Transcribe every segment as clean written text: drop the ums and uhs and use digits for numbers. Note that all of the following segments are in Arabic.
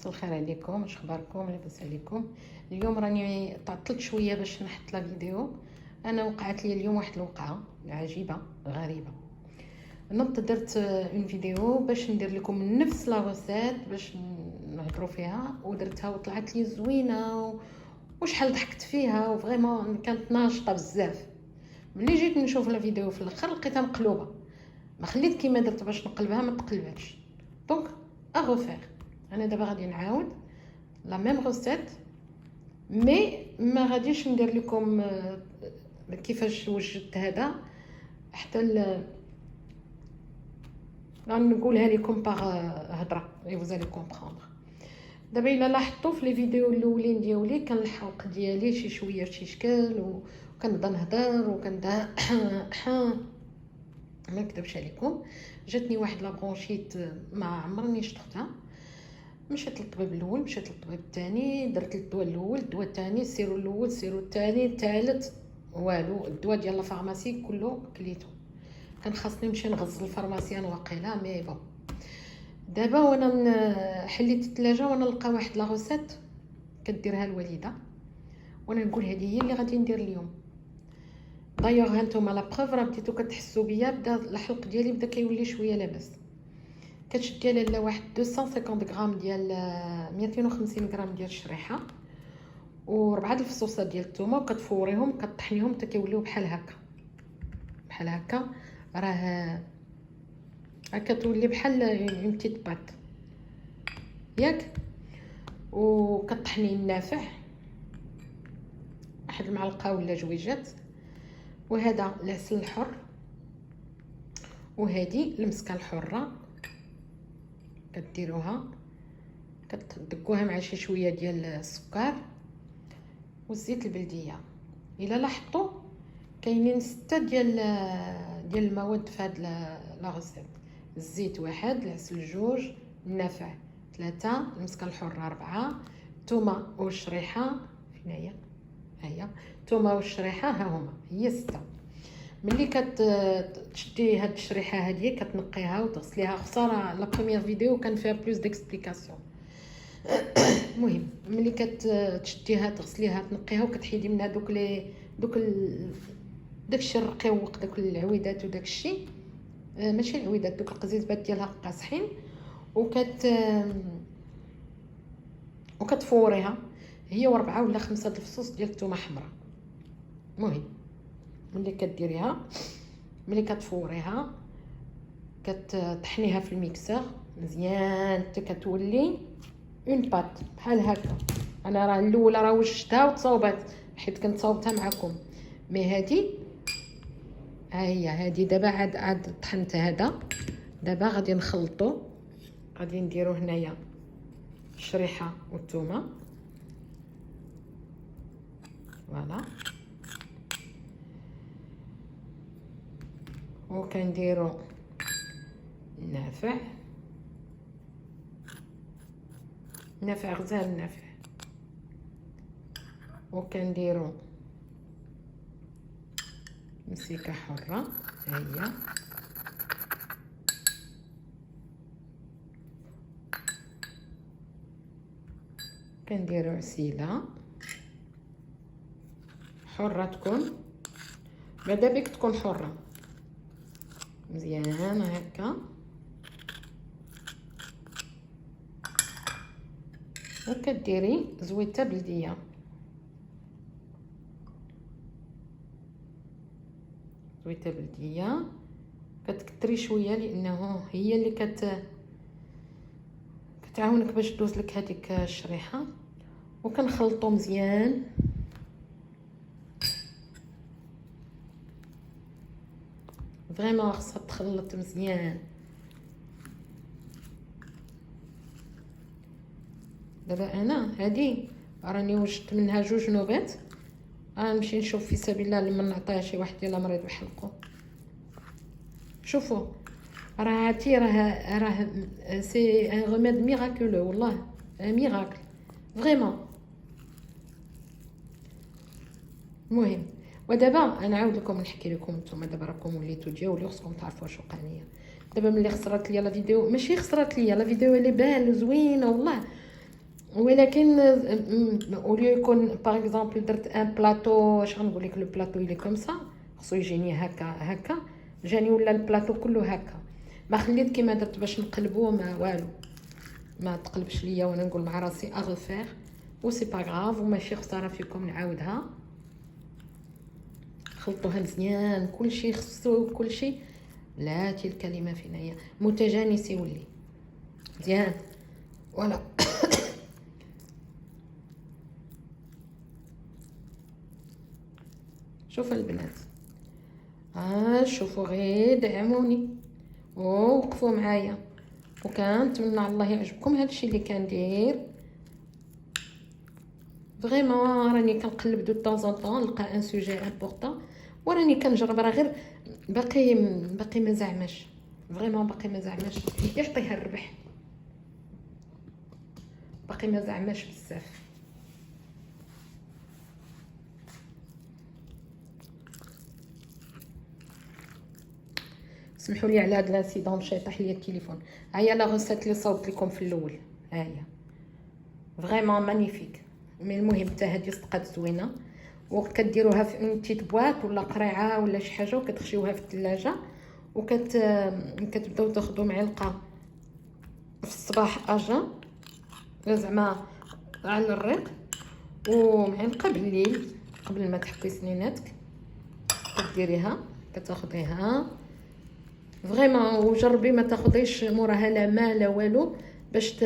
مساء الخير عليكم. واش اخباركم؟ لاباس عليكم؟ اليوم راني تعطلت شويه باش نحط لا فيديو. انا وقعت لي اليوم واحد الوقعه عجيبه غريبه. نضت درت اون فيديو باش ندير لكم نفس لا روسيت باش نهضروا فيها، ودرتها وطلعت لي زوينه وشحال ضحكت فيها وفريمون كانت ناشطه بزاف. ملي جيت نشوف لا فيديو في الاخر لقيتها مقلوبه، ما خليت كيما درت باش نقلبها ما تقلباتش. دونك اغوفير، انا دابا غادي نعاود لا ميم روسيت، مي ما غاديش ندير لكم كيفاش وجدت هذا حتى نقولها لكم باغ هضره اي vous allez comprendre. دابا الا لاحظتوا في لي فيديو الاولين ديالي كان الحلق ديالي شي شويه شي شكل وكنبدا نهضر وكنبدا ما نكذبش عليكم. جاتني واحد لا برونشيت ما عمرني شفتها. مشيت للطبيب الاول، مشيت للطبيب الثاني، درت الدواء الاول، الدواء الثاني، السيرو الاول، السيرو الثاني، الثالث، والو. الدواء ديال الفارماسي كله كليته. كان خاصني نمشي نغزل الفارماسيان واقيلا مي بون. دابا وانا حليت الثلاجه وانا نلقى واحد لا روسيت كديرها الوالده، وانا نقول هذه هي اللي غادي ندير اليوم. دايوغ هانتوما لا بروف راه بديتو كتحسوا بيا، بدا الحلق ديالي بدا كيولي شويه لاباس. كتشدي لاله واحد 250 غرام ديال 250 غرام ديال الشريحه وربعه الفصوصات ديال الثومه وكتفوريهم كطحنيهم حتى كيوليو بحال هكا بحال هكا. راه كتولي بحال اون بتيت بات ياك. وكطحني النافع واحد المعلقه ولا جويجات، وهذا العسل الحر، وهذه المسكه الحره كديروها كتدقوها مع شي شويه ديال السكر والزيت البلديه. الا لاحظتوا كاينين 6 ديال المواد في هاد لا غوسيت: الزيت 1، العسل 2، النافع 3، المسكه الحره 4، الثومه والشريحه فين هي؟ هي الثومه والشريحه ها هما هي 6. ملي كتشدي هاد الشريحه هذه كتنقيها وتغسليها. خساره لا بروميير فيديو كان فيها بلوس ديكسبليكاسيون. المهم ملي كتشديها تغسليها تنقيها وكتحيدي منها داكشي الرقيق، داك العويدات وداك الشيء، ماشي العويدات، دوك القزيزبات ديالها قاصحين، وكتفوريها هي 4 ولا 5 الفصوص ديال الثومه حمراء. المهم ملي كديريها ملي كتفوريها كتطحنيها في الميكسور مزيان حتى كتولي اون بات بحال هكا. انا راه الاولى راه وجدتها وتصاوبات حيت كنت صاوبتها معكم، مي هذه ها هي. هذه دابا عاد طحنت هذا. دابا غادي نخلطو، غادي نديرو هنايا الشريحه والثومه فوالا، وكنديرو النافع غزال النافع، وكنديرو مسيكه حره ها هي، كنديرو عسيله حره تكون بعدا بك تكون حره مزيان هكا، وكديري زويته بلديه. زويته بلديه كتكثري شويه لانه هي اللي كتعاونك باش دوز لك هذيك الشريحه. وكنخلطو مزيان فريمون خاصها تخلط مزيان. دابا انا هذه راني وجدت منها 2 نوبات، غنمشي نشوف في سبيل الله لما نعطيها شي واحد ديال مريض ويحلقو. شوفوا راه هاتي راه سي ان ريميد ميراكولو والله ميراكل فريمون. المهم ودابا انا عاود لكم نحكي لكم. نتوما دابا راكم وليتو تجاولوا خصكم تعرفوا واش وقع ليا. دابا ملي خسرت ليا لا فيديو، ماشي خسرت ليا لا فيديو اللي بان زوينه والله، ولكن اوليو يكون باغ اكزومبل درت ان بلاطو، اش غنقول لك، لو بلاطو اللي كوم سا خصو يجيني هكا جاني، ولا البلاطو كله هكا، ما خليت كيما درت باش نقلبو ما والو، ما تقلبش ليا وانا نقول مع راسي اغفير و سي با غاف، وماشي خساره فيكم نعاودها. خلطوها مزيان، كلشي خصو كلشي، لا تي الكلمه فينا هي متجانس يولي مزيان. فوالا شوف البنات، شوفوا غير دعموني ووقفوا معايا، وكنتمنى على الله يعجبكم هادشي اللي كندير. فريمون راني كنقلب دو طون طون نلقى ان سوجي امبورطون، وراني كنجرب، راه غير باقي ما زعماش، فريمون باقي ما زعماش، يعطيها الربح، باقي ما زعماش بزاف. سمحوا لي على هاد لانسيدون، مشى يطيح ليا التليفون. هيا لا غوسيت اللي صوبت لكم في الاول، هيا فريمون مانيفيك. مي المهم حتى هادي صدقات زوينه، وكديروها في اون تيت بواط ولا قريعه ولا شي حاجه، وكتخشيوها في الثلاجه، كتبداو تاخذوا معلقه في الصباح اجا زعما على الريق، ومعلقه بالليل قبل ما تحكي سنيناتك كديريها، كتاخذيها فريمون. وجربي ما تاخذيش موراها لا ماء لا والو باش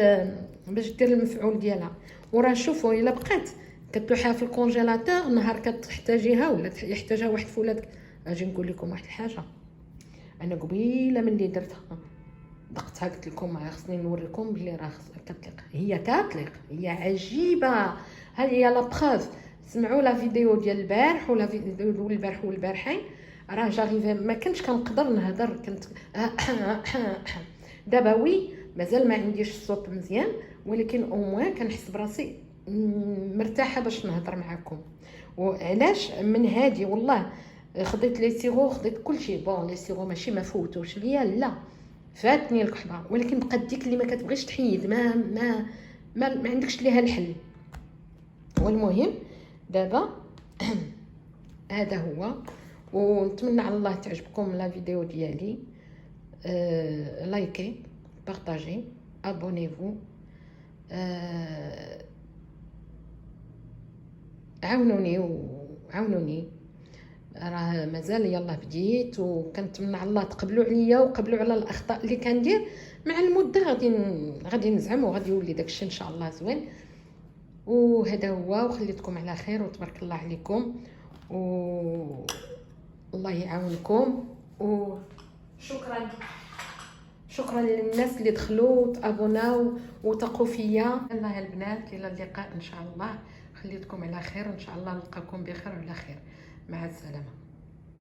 دير المفعول ديالها. وراه شوفوا الا بقات كتلوحها في الكونجيلاتور نهار كتحتاجيها ولا يحتاجها واحد فولاد. اجي نقول لكم واحد الحاجه، انا قبيله ملي درتها دقتها قلت لكم خصني نوريكم بلي راه كتليق، هي كتليق، هي عجيبه. هذه هي لا بروف. سمعوا لا فيديو ديال البارح ولا فيديو البارح والبارحين، راه جاريفي ما كنتش كنقدر نهضر، كنت دابا وي مازال ما عنديش الصوت مزيان، ولكن او موان كنحس براسي مرتاحه باش نهضر معكم. وعلاش من هادي والله خديت لي سيرو، خديت كلشي بون. لي سيرو ماشي ما فوتوش ليا، لا فاتني الكحبه، ولكن بقات ديك اللي ما كتبغيش تحيد، ما عندكش ليها الحل. والمهم دابا هذا هو، ونتمنى على الله تعجبكم لا فيديو ديالي. لايكي، بارطاجي، ابونيفو، عاونوني راه مازال يلا بديت، وكنتمنى على الله تقبلوا عليا وقبلوا على الاخطاء اللي كندير. مع المده غادي نزعم وغادي يولي داكشي ان شاء الله زوين. وهذا هو، وخليتكم على خير وتبارك الله عليكم، والله يعاونكم. شكرا للناس اللي دخلوا وتابوناو وثقوا فيا. الله البنات، الى اللقاء ان شاء الله. خليتكم على خير، ان شاء الله نلقاكم بخير وعلى خير. مع السلامه.